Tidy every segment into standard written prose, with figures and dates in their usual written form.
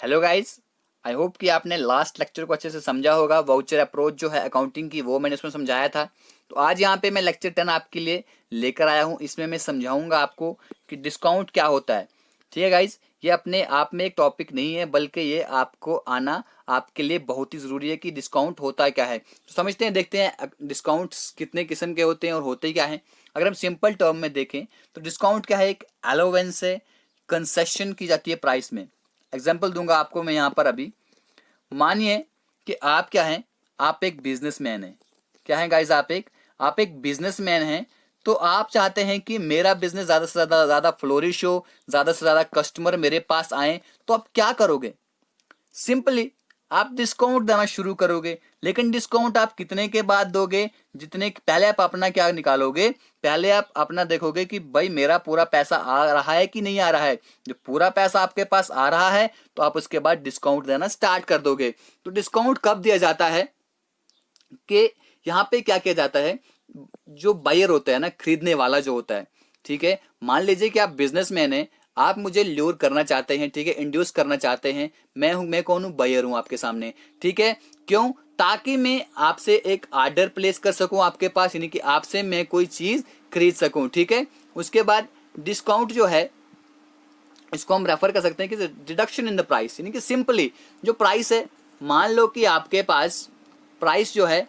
Hello guys, I hope कि आपने last lecture को अच्छे से समझा होगा। वाउचर अप्रोच जो है अकाउंटिंग की वो मैंने उसमें समझाया था। तो आज यहाँ पे मैं लेक्चर 10 आपके लिए लेकर आया हूँ। इसमें मैं समझाऊंगा आपको कि डिस्काउंट क्या होता है। ठीक है गाइस, ये अपने आप में एक टॉपिक नहीं है, बल्कि ये आपको आना आपके लिए बहुत ही ज़रूरी है कि डिस्काउंट होता क्या है। तो समझते हैं, देखते हैं डिस्काउंट्स कितने किस्म के होते हैं और होते क्या हैं। अगर हम सिंपल टर्म में देखें तो डिस्काउंट क्या है, एक अलाउंस है, कंसेशन की जाती है प्राइस में। एग्जाम्पल दूंगा आपको मैं यहाँ पर अभी। मानिए कि आप क्या हैं, आप एक बिजनेसमैन हैं। क्या है गाइस, आप एक बिजनेसमैन हैं। तो आप चाहते हैं कि मेरा बिजनेस ज़्यादा से ज़्यादा फ्लोरिश हो, ज़्यादा से ज़्यादा कस्टमर मेरे पास आए। तो आप क्या करोगे? सिंपली आप डिस्काउंट देना शुरू करोगे। लेकिन डिस्काउंट आप कितने के बाद दोगे? जितने पहले आप अपना क्या निकालोगे, पहले आप अपना देखोगे कि भाई मेरा पूरा पैसा आ रहा है कि नहीं आ रहा है। जो पूरा पैसा आपके पास आ रहा है तो आप उसके बाद डिस्काउंट देना स्टार्ट कर दोगे। तो डिस्काउंट कब दिया जाता है कि यहाँ पे क्या किया जाता है, जो बायर होता है ना, खरीदने वाला जो होता है, ठीक है। मान लीजिए कि आप बिजनेसमैन हैं, आप मुझे ल्यूर करना चाहते हैं, ठीक है, इंड्यूस करना चाहते हैं। मैं कौन हूँ? बायर हूँ आपके सामने, ठीक है। क्यों? ताकि मैं आपसे एक ऑर्डर प्लेस कर सकूं आपके पास, यानी कि आपसे मैं कोई चीज खरीद सकूं, ठीक है। उसके बाद डिस्काउंट जो है इसको हम रेफर कर सकते हैं कि डिडक्शन इन द प्राइस, यानी कि सिंपली जो प्राइस है, मान लो कि आपके पास प्राइस जो है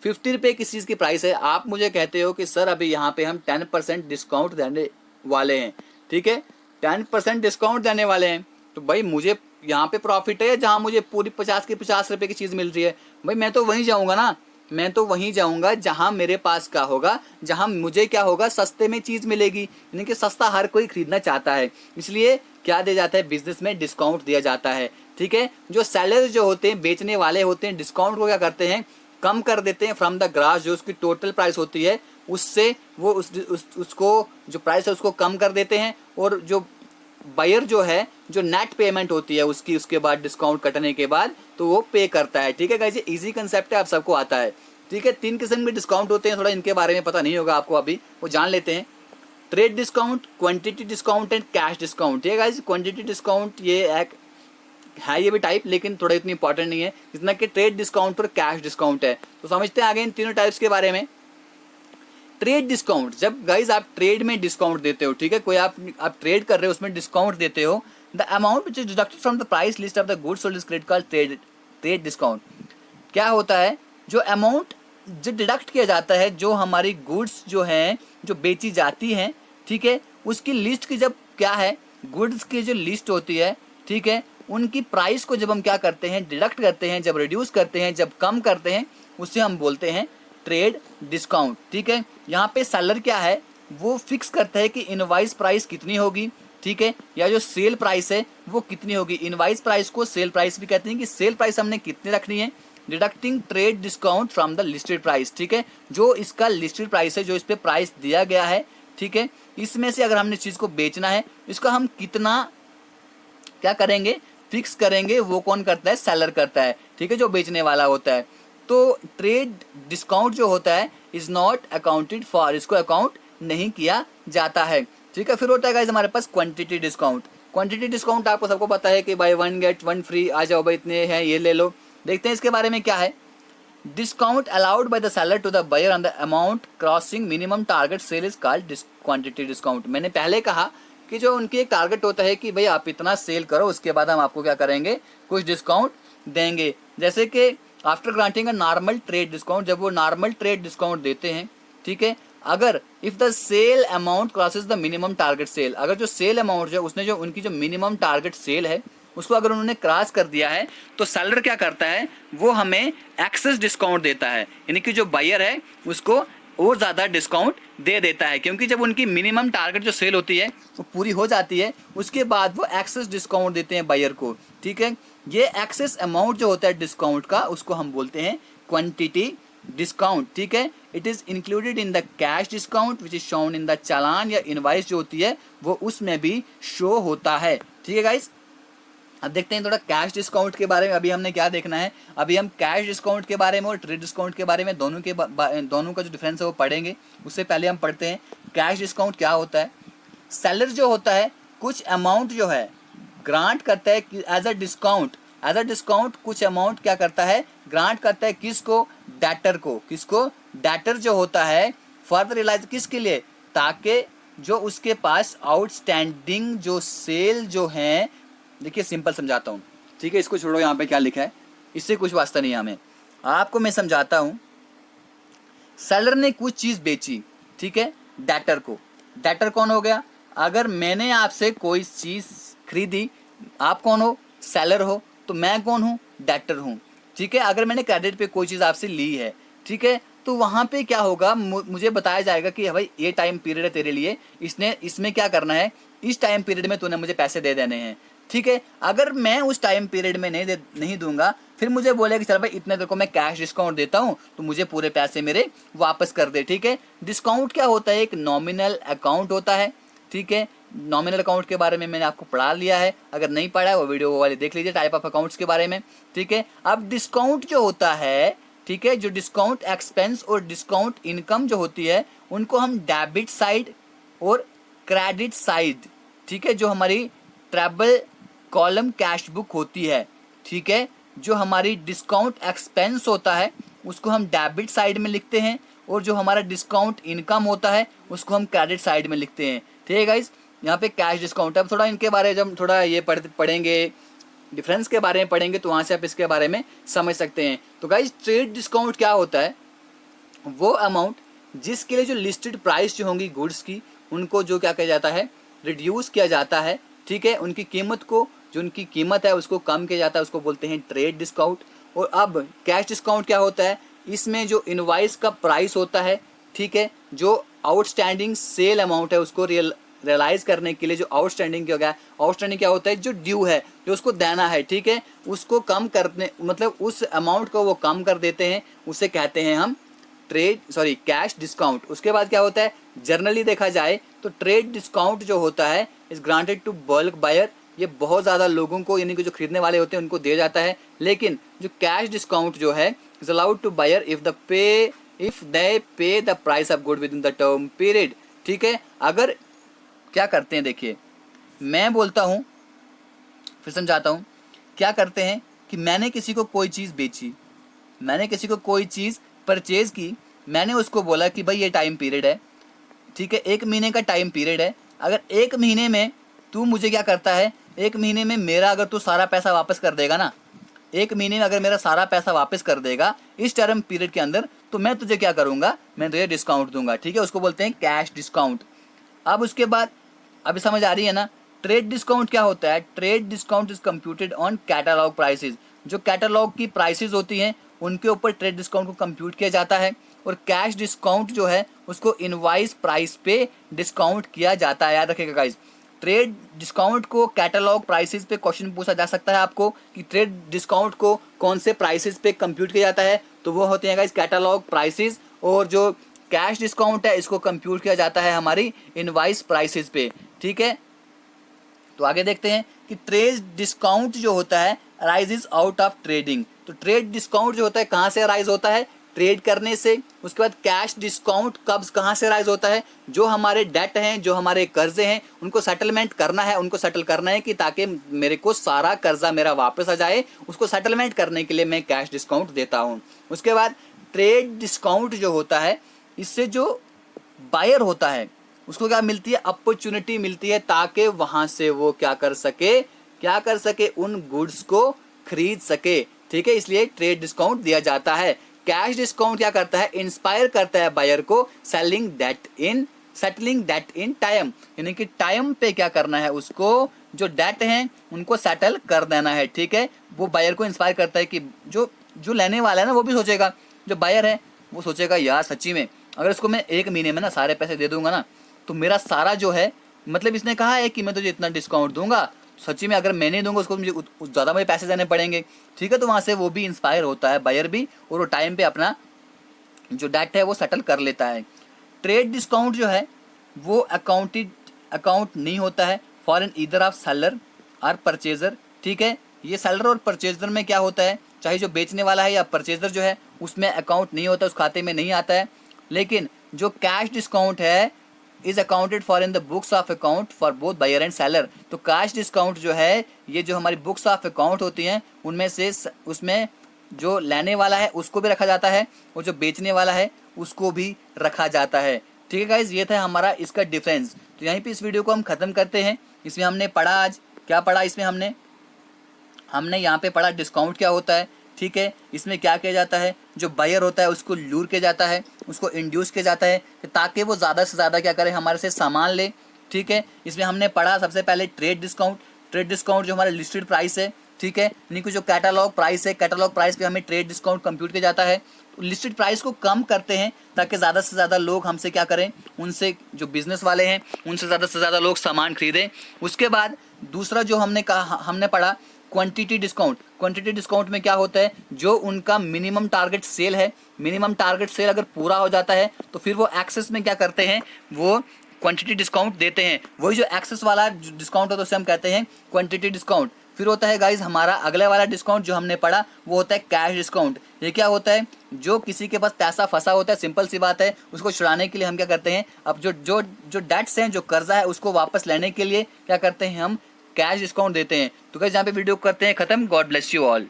50 रुपये किसी चीज़ की प्राइस है। आप मुझे कहते हो कि सर अभी यहाँ पे हम 10% डिस्काउंट देने वाले हैं, ठीक है, 10% डिस्काउंट देने वाले हैं। तो भाई मुझे यहाँ पे प्रॉफिट है, जहाँ मुझे पूरी 50 की चीज़ मिल रही है, भाई मैं तो वहीं जाऊँगा ना। मैं तो वहीं जाऊँगा जहाँ मेरे पास क्या होगा, जहाँ मुझे क्या होगा, सस्ते में चीज़ मिलेगी। यानी कि सस्ता हर कोई खरीदना चाहता है, इसलिए क्या दिया जाता है, बिजनेस में डिस्काउंट दिया जाता है, ठीक है। जो सेलर जो होते हैं, बेचने वाले होते हैं, डिस्काउंट को क्या करते हैं, कम कर देते हैं फ्रॉम द ग्रास, जो उसकी टोटल प्राइस होती है उससे वो उसको जो प्राइस है उसको कम कर देते हैं। और जो बायर जो है, जो नेट पेमेंट होती है उसकी, उसके बाद डिस्काउंट कटने के बाद तो वो पे करता है, ठीक है गाइस। ये इजी कंसेप्ट है, आप सबको आता है, ठीक है। 3 किस्म के डिस्काउंट होते हैं, थोड़ा इनके बारे में पता नहीं होगा आपको अभी, वो जान लेते हैं। Trade discount, quantity discount and cash discount. ठीक है गाइस, क्वांटिटी डिस्काउंट ये एक है, ये भी टाइप, लेकिन थोड़ा इतनी इंपॉर्टेंट नहीं है जितना कि ट्रेड डिस्काउंट और कैश डिस्काउंट है। तो समझते हैं आगे इन तीनों टाइप्स के बारे में। ट्रेड डिस्काउंट, जब गाइज आप ट्रेड में डिस्काउंट देते हो, ठीक है, कोई आप ट्रेड कर रहे हो, उसमें डिस्काउंट देते हो, the amount which is deducted from the price list of the goods sold is credit trade discount. क्या होता है, जो अमाउंट जो डिडक्ट किया जाता है, जो हमारी गुड्स जो हैं जो बेची जाती हैं, ठीक है, उसकी लिस्ट की जब क्या है, गुड्स की जो लिस्ट होती है, ठीक है, उनकी प्राइस को जब हम क्या करते हैं, डिडक्ट करते हैं, जब रिड्यूस करते हैं, जब कम करते हैं, उससे हम बोलते हैं ट्रेड डिस्काउंट, ठीक है। यहाँ पे सेलर क्या है, वो फिक्स करता है कि इनवाइस प्राइस कितनी होगी, ठीक है, या जो सेल प्राइस है वो कितनी होगी। इनवाइस प्राइस को सेल प्राइस भी कहते हैं कि सेल प्राइस हमने कितनी रखनी है, deducting trade discount from the listed price, ठीक है। जो इसका लिस्टेड प्राइस है, जो इस पे प्राइस दिया गया है, ठीक है, इसमें से अगर हमने चीज को बेचना है, इसका हम कितना क्या करेंगे, फिक्स करेंगे। वो कौन करता है? सेलर करता है, ठीक है, जो बेचने वाला होता है। तो ट्रेड डिस्काउंट जो होता है इज नॉट अकाउंटेड फॉर, इसको अकाउंट नहीं किया जाता है, ठीक है। फिर होता है गाइस हमारे पास क्वांटिटी डिस्काउंट। क्वांटिटी डिस्काउंट आपको सबको पता है कि बाय 1 गेट 1 फ्री, आ जाओ भाई इतने हैं ये ले लो। देखते हैं इसके बारे में क्या है। Discount allowed by the seller to the buyer on the amount crossing minimum target sale is called quantity discount. मैंने पहले कहा कि जो उनकी एक टारगेट होता है कि भाई आप इतना सेल करो, उसके बाद हम आपको क्या करेंगे, कुछ डिस्काउंट देंगे। जैसे कि after granting a normal trade discount, जब वो नॉर्मल ट्रेड डिस्काउंट देते हैं, ठीक है, अगर if the sale amount crosses the minimum target sale, अगर जो सेल अमाउंट जो उसने जो उनकी जो मिनिमम टारगेट सेल है उसको अगर उन्होंने क्रॉस कर दिया है, तो सेलर क्या करता है, वो हमें एक्सेस डिस्काउंट देता है, यानी कि जो बायर है उसको और ज़्यादा डिस्काउंट दे देता है। क्योंकि जब उनकी मिनिमम टारगेट जो सेल होती है वो पूरी हो जाती है, उसके बाद वो एक्सेस डिस्काउंट देते हैं बायर को, ठीक है। ये एक्सेस अमाउंट जो होता है डिस्काउंट का, उसको हम बोलते हैं क्वांटिटी डिस्काउंट, ठीक है। It is included in the cash discount which is shown in the चालान या इनवाइस जो होती है वो उसमें भी शो होता है, ठीक है गाइस। अब देखते हैं थोड़ा कैश डिस्काउंट के बारे में। अभी हमने क्या देखना है, अभी हम कैश डिस्काउंट के बारे में और ट्रेड डिस्काउंट के बारे में दोनों का जो डिफरेंस है वो पढ़ेंगे। उससे पहले हम पढ़ते हैं कैश डिस्काउंट क्या होता है। सेलर जो होता है कुछ अमाउंट जो है ग्रांट करता है एज अ डिस्काउंट कुछ अमाउंट क्या करता है, ग्रांट करता है किसको, डेटर को। किसको, डेटर जो होता है फर्दर रियलाइज किसके लिए, ताकि जो उसके पास आउटस्टैंडिंग जो सेल जो है, देखिए सिंपल समझाता हूँ, ठीक है, इसको छोड़ो, यहाँ पे क्या लिखा है इससे कुछ वास्ता नहीं है हमें, आपको मैं समझाता हूँ। सेलर ने कुछ चीज़ बेची, ठीक है, डेटर को। डेटर कौन हो गया, अगर मैंने आपसे कोई चीज़ खरीदी, आप कौन हो, सेलर हो, तो मैं कौन हूँ, डेटर हूँ, ठीक है। अगर मैंने क्रेडिट पे कोई चीज़ आपसे ली है, ठीक है, तो वहाँ पे क्या होगा, मुझे बताया जाएगा कि भाई ये टाइम पीरियड है तेरे लिए, इसमें क्या करना है, इस टाइम पीरियड में तूने मुझे पैसे दे देने हैं, ठीक है। अगर मैं उस टाइम पीरियड में नहीं दूंगा, फिर मुझे बोले कि चल भाई इतने तेरे को मैं कैश डिस्काउंट देता हूँ, तो मुझे पूरे पैसे मेरे वापस कर दे, ठीक है। डिस्काउंट क्या होता है, एक नॉमिनल अकाउंट होता है, ठीक है। नॉमिनल अकाउंट के बारे में मैंने आपको पढ़ा लिया है, अगर नहीं पढ़ा है वो वीडियो वाले देख लीजिए, टाइप ऑफ अकाउंट्स के बारे में, ठीक है। अब डिस्काउंट जो होता है, ठीक है, जो डिस्काउंट एक्सपेंस और डिस्काउंट इनकम जो होती है, उनको हम डेबिट साइड और क्रेडिट साइड, ठीक है, जो हमारी ट्रैवल कॉलम कैश बुक होती है, ठीक है, जो हमारी डिस्काउंट एक्सपेंस होता है उसको हम डेबिट साइड में लिखते हैं, और जो हमारा डिस्काउंट इनकम होता है उसको हम क्रेडिट साइड में लिखते हैं, ठीक है गाइस। यहाँ पे कैश डिस्काउंट, अब थोड़ा इनके बारे में जब थोड़ा ये पढ़ेंगे, डिफरेंस के बारे में पढ़ेंगे, तो वहाँ से आप इसके बारे में समझ सकते हैं। तो गाइस ट्रेड डिस्काउंट क्या होता है, वो अमाउंट जिसके लिए जो लिस्टेड प्राइस जो होंगी गुड्स की, उनको जो क्या किया जाता है, रिड्यूस किया जाता है, ठीक है, उनकी कीमत को, जो उनकी कीमत है उसको कम किया जाता है, उसको बोलते हैं ट्रेड डिस्काउंट। और अब कैश डिस्काउंट क्या होता है, इसमें जो इनवाइस का प्राइस होता है, ठीक है, जो आउटस्टैंडिंग सेल अमाउंट है उसको रियलाइज करने के लिए, जो आउटस्टैंडिंग क्या होगा, आउटस्टैंडिंग क्या होता है, जो ड्यू है, जो उसको देना है, ठीक है, उसको कम करने, मतलब उस अमाउंट को वो कम कर देते हैं, उसे कहते हैं हम कैश डिस्काउंट। उसके बाद क्या होता है, जनरली देखा जाए तो ट्रेड डिस्काउंट जो होता है is granted to bulk buyer, ये बहुत ज़्यादा लोगों को, यानी कि जो खरीदने वाले होते हैं उनको दिया जाता है। लेकिन जो कैश डिस्काउंट जो है is allowed to buyer if they pay the price of good within the term period, ठीक है। अगर क्या करते हैं, देखिए मैं बोलता हूँ, फिर समझाता हूँ, क्या करते हैं कि मैंने किसी को कोई चीज़ बेची, मैंने किसी को कोई चीज़ परचेज की, मैंने उसको बोला कि भाई ये टाइम पीरियड है, ठीक है, 1 महीने का टाइम पीरियड है। अगर 1 महीने में तू मुझे क्या करता है, 1 महीने में मेरा अगर तू सारा पैसा वापस कर देगा ना, 1 महीने में अगर मेरा सारा पैसा वापस कर देगा इस टर्म पीरियड के अंदर, तो मैं तुझे क्या करूँगा, मैं तुझे डिस्काउंट दूंगा, ठीक है, उसको बोलते हैं कैश डिस्काउंट। अब उसके बाद अभी समझ आ रही है ना, ट्रेड डिस्काउंट क्या होता है, trade discount is computed on catalogue prices, जो कैटलॉग की प्राइसेस होती हैं उनके ऊपर ट्रेड डिस्काउंट को कंप्यूट किया जाता है। और कैश डिस्काउंट जो है उसको इनवाइस प्राइस पे डिस्काउंट किया जाता है, याद रखिएगा गाइस। ट्रेड डिस्काउंट को कैटलॉग प्राइसेस पे क्वेश्चन पूछा जा सकता है आपको कि ट्रेड डिस्काउंट को कौन से प्राइसेस पे कंप्यूट किया जाता है, तो वो होते हैं गाइस कैटलॉग प्राइसेस। और जो कैश डिस्काउंट है इसको कंप्यूट किया जाता है हमारी इनवाइस प्राइसेस पे, ठीक है। तो आगे देखते हैं कि ट्रेड डिस्काउंट जो होता है अराइजेस आउट ऑफ ट्रेडिंग। तो ट्रेड डिस्काउंट जो होता है कहाँ से अराइज होता है, ट्रेड करने से। उसके बाद कैश डिस्काउंट कब कहाँ से अराइज होता है, जो हमारे डेट हैं, जो हमारे कर्जे हैं, उनको सेटलमेंट करना है, उनको सेटल करना है कि ताकि मेरे को सारा कर्जा मेरा वापस आ जाए, उसको सेटलमेंट करने के लिए मैं कैश डिस्काउंट देता हूँ। उसके बाद ट्रेड डिस्काउंट जो होता है, इससे जो बायर होता है उसको क्या मिलती है, अपॉर्चुनिटी मिलती है, ताकि वहां से वो क्या कर सके, उन गुड्स को खरीद सके, ठीक है, इसलिए ट्रेड डिस्काउंट दिया जाता है। कैश डिस्काउंट क्या करता है, इंस्पायर करता है बायर को सेटलिंग डेट इन टाइम, यानी कि टाइम पे क्या करना है, उसको जो डेट हैं उनको सेटल कर देना है, ठीक है। वो बायर को इंस्पायर करता है कि जो लेने वाला है ना, वो भी सोचेगा, जो बायर है वो सोचेगा यार सच्ची में अगर इसको मैं 1 महीने में ना सारे पैसे दे दूंगा ना, तो मेरा सारा जो है, मतलब इसने कहा है कि मैं तुझे इतना डिस्काउंट दूंगा, सच्ची में अगर मैं नहीं दूंगा उसको मुझे ज़्यादा मुझे पैसे देने पड़ेंगे, ठीक है। तो वहाँ से वो भी इंस्पायर होता है बायर भी, और वो टाइम पे अपना जो डेट है वो सेटल कर लेता है। ट्रेड डिस्काउंट जो है वो अकाउंट नहीं होता है for an either of seller और परचेजर, ठीक है। ये सेलर और परचेजर में क्या होता है, चाहे जो बेचने वाला है या परचेजर जो है, उसमें अकाउंट नहीं होता, उस खाते में नहीं आता है। लेकिन जो कैश डिस्काउंट है is accounted for in the books of account for both buyer and seller. तो कैश डिस्काउंट जो है ये जो हमारी बुक्स ऑफ अकाउंट होती हैं उनमें से उसमें जो लेने वाला है उसको भी रखा जाता है और जो बेचने वाला है उसको भी रखा जाता है। ठीक है गाइज, ये था हमारा इसका डिफरेंस। तो यहीं पे इस वीडियो को हम ख़त्म करते हैं। इसमें हमने पढ़ा, आज क्या पढ़ा, इसमें हमने यहाँ पे पढ़ा डिस्काउंट क्या होता है। ठीक है, इसमें क्या किया जाता है, जो बायर होता है उसको लूर किया जाता है, उसको इंड्यूस किया जाता है ताकि वो ज़्यादा से ज़्यादा क्या करे, हमारे से सामान ले। ठीक है, इसमें हमने पढ़ा सबसे पहले ट्रेड डिस्काउंट। ट्रेड डिस्काउंट जो हमारा लिस्टेड प्राइस है, ठीक है, यानी कि जो कैटालॉग प्राइस है, कैटालॉग प्राइस पे हमें ट्रेड डिस्काउंट कंप्यूट किया जाता है। लिस्टेड प्राइस को कम करते हैं ताकि ज़्यादा से ज़्यादा लोग हमसे क्या करें, उनसे जो बिजनेस वाले हैं उनसे ज़्यादा से ज़्यादा लोग सामान खरीदें। उसके बाद दूसरा जो हमने पढ़ा क्वांटिटी डिस्काउंट। क्वांटिटी डिस्काउंट में क्या होता है, जो उनका मिनिमम टारगेट सेल है, मिनिमम टारगेट सेल अगर पूरा हो जाता है तो फिर वो एक्सेस में क्या करते हैं, वो क्वांटिटी डिस्काउंट देते हैं। वही जो एक्सेस वाला डिस्काउंट होता है उसे हम कहते हैं क्वांटिटी डिस्काउंट। फिर होता है गाइज हमारा अगले वाला डिस्काउंट जो हमने पढ़ा वो होता है कैश डिस्काउंट। ये क्या होता है, जो किसी के पास पैसा फंसा होता है, सिंपल सी बात है, उसको छुड़ाने के लिए हम क्या करते हैं, अब जो डेट्स हैं, जो कर्जा है, उसको वापस लेने के लिए क्या करते हैं, हम कैश डिस्काउंट देते हैं। तो गाइस यहाँ पे वीडियो करते हैं खत्म। God bless you all.